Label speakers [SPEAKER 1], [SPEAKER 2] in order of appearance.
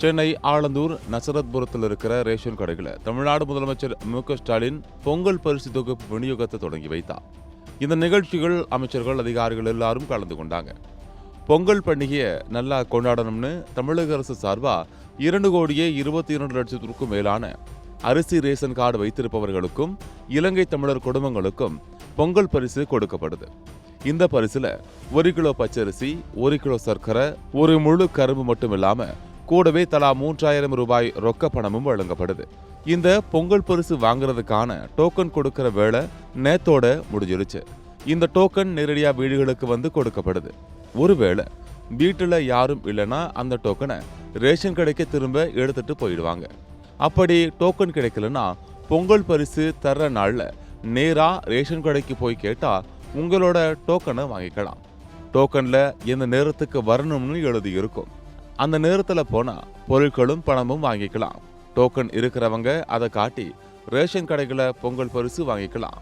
[SPEAKER 1] சென்னை ஆலந்தூர் நசரத்புரத்தில் இருக்கிற ரேஷன் கடைகளை தமிழ்நாடு முதலமைச்சர் மு.க.ஸ்டாலின் பொங்கல் பரிசு தொகுப்பு விநியோகத்தை தொடங்கி வைத்தார். இந்த நிகழ்ச்சிகள் அமைச்சர்கள், அதிகாரிகள் எல்லாரும் கலந்து கொண்டாங்க. பொங்கல் பண்டிகையை நல்லா கொண்டாடணும்னு தமிழக அரசு சார்பா 2,22,00,000 மேலான அரிசி ரேஷன் கார்டு வைத்திருப்பவர்களுக்கும் இலங்கை தமிழர் குடும்பங்களுக்கும் பொங்கல் பரிசு கொடுக்கப்படுது. இந்த பரிசுல 1 கிலோ பச்சரிசி, 1 கிலோ சர்க்கரை, 1 முழு கரும்பு மட்டும் இல்லாம கூடவே தலா 3,000 ரூபாய் ரொக்க பணமும் வழங்கப்படுது. இந்த பொங்கல் பரிசு வாங்குறதுக்கான டோக்கன் கொடுக்கிற வேலை நேத்தோட முடிஞ்சிருச்சு. இந்த டோக்கன் நேரடியா வீடுகளுக்கு வந்து கொடுக்கப்படுது. ஒருவேளை வீட்டுல யாரும் இல்லைன்னா அந்த டோக்கனை ரேஷன் கடைக்கு திரும்ப எடுத்துட்டு போயிடுவாங்க. அப்படி டோக்கன் கிடைக்கலன்னா பொங்கல் பரிசு தர்ற நாள்ல நேரா ரேஷன் கடைக்கு போய் கேட்டா உங்களோட டோக்கனை வாங்கிக்கலாம். டோக்கன்ல எந்த நேரத்துக்கு வரணும்னு எழுதி இருக்கும். அந்த நேரத்துல போனா பொருட்களும் பணமும் வாங்கிக்கலாம். டோக்கன் இருக்கிறவங்க அதை காட்டி ரேஷன் கடைகளை பொங்கல் பரிசு வாங்கிக்கலாம்.